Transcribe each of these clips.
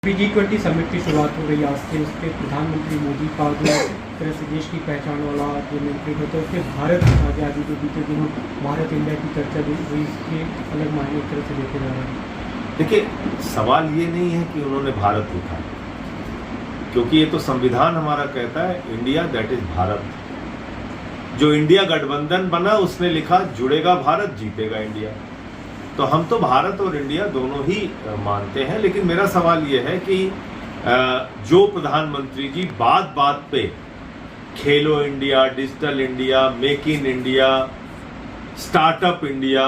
G20 summit की शुरुआत हो गई आज से। उस पर प्रधानमंत्री मोदी का जो तरह से देश की पहचान वाला जो नेतृत्व होता है, उसमें भारत आ गया। अभी जो बीते दिनों भारत इंडिया की चर्चा हुई, इसके अलग मायने एक तरह से देखे जा रहे हैं। देखिए, सवाल ये नहीं है कि उन्होंने भारत लिखा, क्योंकि ये तो संविधान हमारा कहता है इंडिया दैट इज भारत। जो इंडिया गठबंधन बना उसने लिखा जुड़ेगा भारत, जीतेगा इंडिया। तो हम तो भारत और इंडिया दोनों ही मानते हैं। लेकिन मेरा सवाल यह है कि जो प्रधानमंत्री जी बात बात पे Khelo India, digital India, make in India, startup India,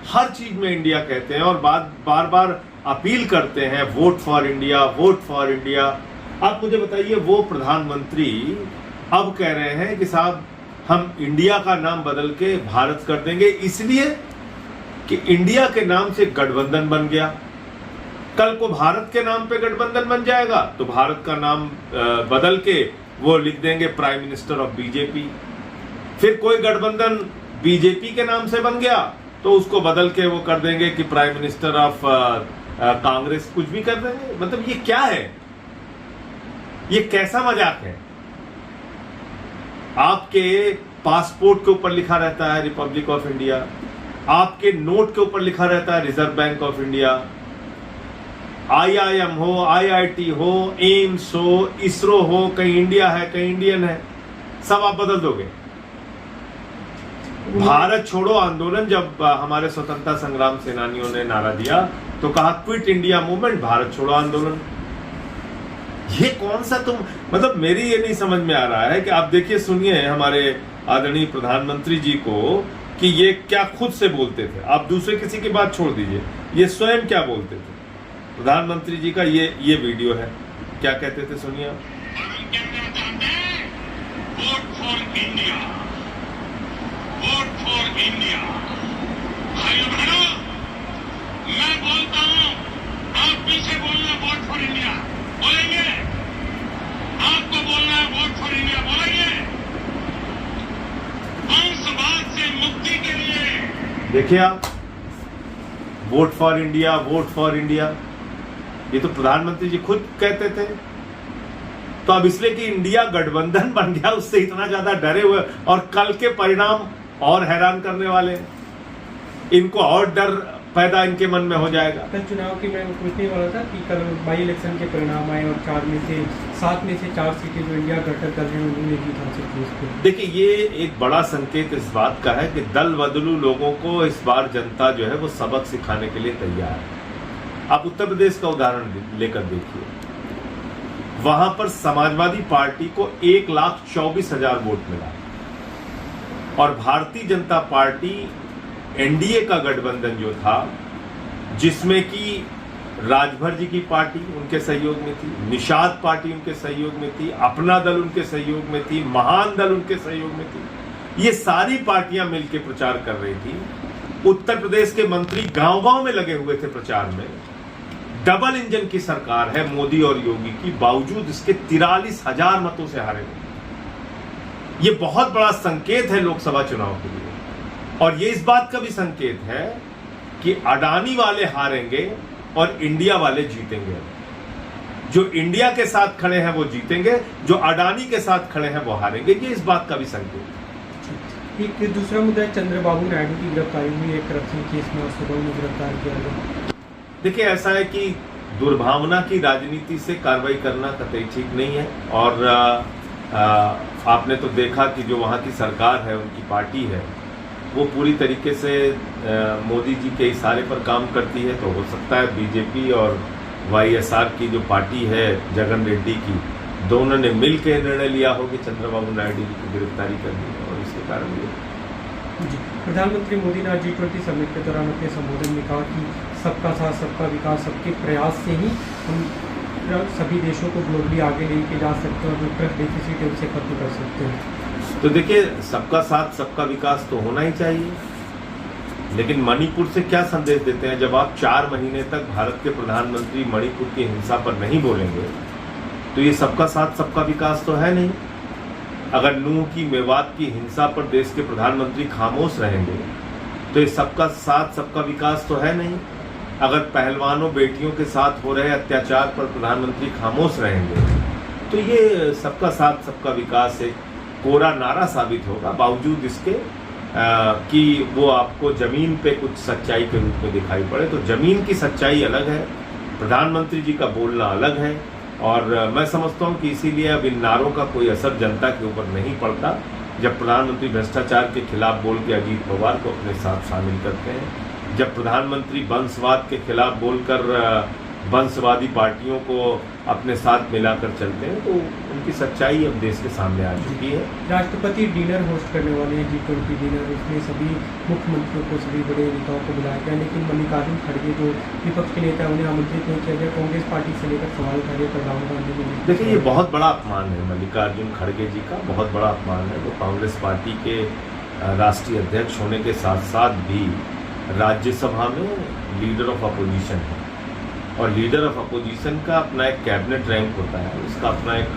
हर चीज में इंडिया कहते हैं और बार बार अपील करते हैं vote for India, vote for India. आप मुझे बताइए, वो प्रधानमंत्री अब कह रहे हैं कि साहब हम इंडिया का नाम बदल के भारत कर देंगे, इसलिए कि इंडिया के नाम से गठबंधन बन गया। कल को भारत के नाम पे गठबंधन बन जाएगा तो भारत का नाम बदल के वो लिख देंगे प्राइम मिनिस्टर ऑफ बीजेपी। फिर कोई गठबंधन बीजेपी के नाम से बन गया तो उसको बदल के वो कर देंगे कि प्राइम मिनिस्टर ऑफ कांग्रेस, कुछ भी कर देंगे। मतलब ये क्या है? ये कैसा मजाक है? आपके पासपोर्ट के ऊपर लिखा रहता है रिपब्लिक ऑफ इंडिया, आपके नोट के ऊपर लिखा रहता है reserve bank of India. IIM हो, IIT हो, एम्स हो, इसरो हो, कहीं इंडिया है कहीं इंडियन है, सब आप बदल दोगे। भारत छोड़ो आंदोलन जब हमारे स्वतंत्रता संग्राम सेनानियों ने नारा दिया तो कहा क्विट इंडिया मूवमेंट, भारत छोड़ो आंदोलन। ये कौन सा मतलब मेरी ये नहीं समझ में आ रहा है कि आप देखिए, सुनिए हमारे आदरणीय प्रधानमंत्री जी को कि ये क्या खुद से बोलते थे। आप दूसरे किसी की बात छोड़ दीजिए, ये स्वयं क्या बोलते थे। प्रधानमंत्री जी का ये वीडियो है, क्या कहते थे, सुनिए आप। Vote for India, vote for India. भाइयों बहनों, मैं बोलता हूं, आप पीछे बोलना वोट फॉर इंडिया, बोलेंगे? आपको बोलना है वोट फॉर इंडिया, बोलेंगे? वंशवाद से मुक्ति के लिए। देखिए आप, vote for India, vote for India, ये तो प्रधानमंत्री जी खुद कहते थे। तो अब इसलिए कि इंडिया गठबंधन बन गया उससे इतना ज्यादा डरे हुए, और कल के परिणाम और हैरान करने वाले हैं। इनको और डर पैदा इनके मन में हो जाएगा। कल चुनाव की मैं पूछने वाला था कि कल बाई इलेक्शन के परिणाम आए और 7 में से 4 सीटें जो इंडिया घटक दल हैं उन्होंने जीत हासिल की। देखिए, ये एक बड़ा संकेत इस बात का है कि दल बदलू लोगों को इस बार जनता जो है वो सबक सिखाने के लिए तैयार है। आप उत्तर प्रदेश का उदाहरण लेकर देखिए, वहां पर समाजवादी पार्टी को 1,24,000 वोट मिला और भारतीय जनता पार्टी एनडीए का गठबंधन जो था, जिसमें कि राजभर जी की पार्टी उनके सहयोग में थी, निषाद पार्टी उनके सहयोग में थी, अपना दल उनके सहयोग में थी, महान दल उनके सहयोग में थी, ये सारी पार्टियां मिलकर प्रचार कर रही थी। उत्तर प्रदेश के मंत्री गांव-गांव में लगे हुए थे प्रचार में। डबल इंजन की सरकार है मोदी और योगी की, बावजूद इसके 43,000 मतों से हारे हुए। ये बहुत बड़ा संकेत है लोकसभा चुनाव के लिए, और ये इस बात का भी संकेत है कि अडानी वाले हारेंगे और इंडिया वाले जीतेंगे। जो इंडिया के साथ खड़े हैं वो जीतेंगे, जो अडानी के साथ खड़े हैं वो हारेंगे। ये इस बात का भी संकेत है। एक दूसरा मुद्दा है, चंद्रबाबू नायडू की गिरफ्तारी हुई एक करप्शन केस में, सुबह में गिरफ्तार किया गया। देखिए, ऐसा है कि दुर्भावना की राजनीति से कार्रवाई करना कतई ठीक नहीं है। और आपने तो देखा कि जो वहां की सरकार है, उनकी पार्टी है, वो पूरी तरीके से मोदी जी के इशारे पर काम करती है। तो हो सकता है बीजेपी और YSR की जो पार्टी है जगन रेड्डी की, दोनों ने मिल के निर्णय लिया हो कि चंद्रबाबू नायडू जी की गिरफ्तारी करनी है, और इसके कारण ये। जी, प्रधानमंत्री मोदी ने G20 समिट के दौरान अपने संबोधन में कहा कि सबका साथ, सबका विकास, सबके प्रयास से ही हम सभी देशों को ग्लोबली आगे लेके जा सकते हैं और जो ट्रस्ट डेफिसिट है उसे खत्म कर सकते हैं। तो देखिए, सबका साथ सबका विकास तो होना ही चाहिए, लेकिन मणिपुर से क्या संदेश देते हैं जब आप 4 महीने तक भारत के प्रधानमंत्री मणिपुर की हिंसा पर नहीं बोलेंगे? तो ये सबका साथ सबका विकास तो है नहीं। अगर नूह की, मेवात की हिंसा पर देश के प्रधानमंत्री खामोश रहेंगे तो ये सबका साथ सबका विकास तो है नहीं। अगर पहलवानों बेटियों के साथ हो रहे अत्याचार पर प्रधानमंत्री खामोश रहेंगे तो ये सबका साथ सबका विकास एक कोरा नारा साबित होगा, बावजूद इसके कि वो आपको जमीन पे कुछ सच्चाई के रूप में दिखाई पड़े। तो जमीन की सच्चाई अलग है, प्रधानमंत्री जी का बोलना अलग है, और मैं समझता हूँ कि इसीलिए अब इन नारों का कोई असर जनता के ऊपर नहीं पड़ता। जब प्रधानमंत्री भ्रष्टाचार के खिलाफ बोल के अजीत पवार को अपने साथ शामिल करते हैं, जब प्रधानमंत्री वंशवाद के खिलाफ बोलकर वंशवादी पार्टियों को अपने साथ मिलाकर चलते हैं, तो उनकी सच्चाई अब देश के सामने आ चुकी है। राष्ट्रपति डिनर होस्ट करने वाले हैं, G20 डिनर, उसमें सभी मुख्यमंत्रियों को, सभी बड़े नेताओं को बुलाया गया, लेकिन मल्लिकार्जुन खड़गे जो विपक्ष के नेता उन्हें आमंत्रित नहीं किया गया। कांग्रेस पार्टी से लेकर सवाल उठा रहे पर राहुल गांधी ने। देखिए, ये बहुत बड़ा अपमान है मल्लिकार्जुन खड़गे जी का, बहुत बड़ा अपमान है। वो कांग्रेस पार्टी के राष्ट्रीय अध्यक्ष होने के साथ साथ भी राज्यसभा में लीडर ऑफ अपोजिशन है, और लीडर ऑफ अपोजिशन का अपना एक कैबिनेट रैंक होता है, उसका अपना एक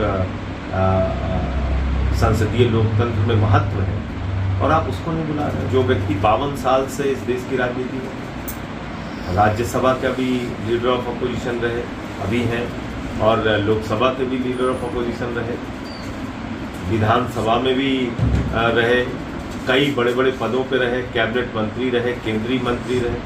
संसदीय लोकतंत्र में महत्व है, और आप उसको नहीं बुला रहे। जो व्यक्ति 52 साल से इस देश की राजनीति में, राज्यसभा का भी लीडर ऑफ अपोजिशन रहे, अभी हैं, और लोकसभा के भी लीडर ऑफ अपोजिशन रहे, विधानसभा में भी रहे, कई बड़े बड़े पदों पे रहे, कैबिनेट मंत्री रहे, केंद्रीय मंत्री रहे,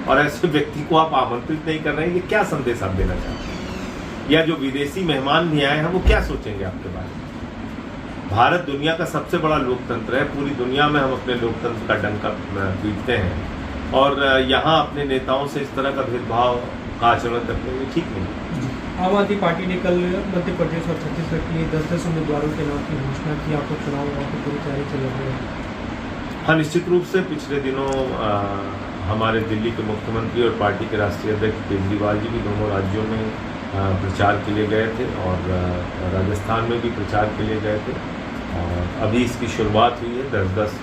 और ऐसे व्यक्ति को आप आमंत्रित नहीं कर रहे हैं। ये क्या संदेश आप देना चाहते हैं? या जो विदेशी मेहमान भी आए हैं वो क्या सोचेंगे आपके बारे में? भारत दुनिया का सबसे बड़ा लोकतंत्र है, पूरी दुनिया में हम अपने लोकतंत्र का डंका पीटते हैं, और यहाँ अपने नेताओं से इस तरह का भेदभाव का आचरण करते हुए ठीक नहीं। आम आदमी पार्टी ने कल मध्य प्रदेश और छत्तीसगढ़ के लिए 10-10 उम्मीदवारों के नाम की घोषणा की। आपको चुनाव की पूरी तैयारी चल रही है? हाँ, निश्चित रूप से पिछले दिनों हमारे दिल्ली के मुख्यमंत्री और पार्टी के राष्ट्रीय अध्यक्ष केजरीवाल जी भी दोनों राज्यों में प्रचार के लिए गए थे, और राजस्थान में भी प्रचार के लिए गए थे, और अभी इसकी शुरुआत हुई है। 10-10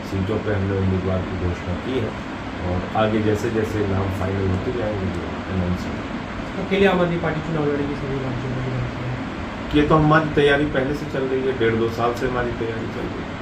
सीटों पे हमने उम्मीदवार की घोषणा की है, और आगे जैसे जैसे नाम फाइनल होते जाएंगे अनाउंस होंगे। अकेले आम आदमी पार्टी चुनाव लड़ेगी सभी राज्यों में? ये तो हमारी तैयारी पहले से चल रही है, 1.5-2 साल से हमारी तैयारी चल रही है।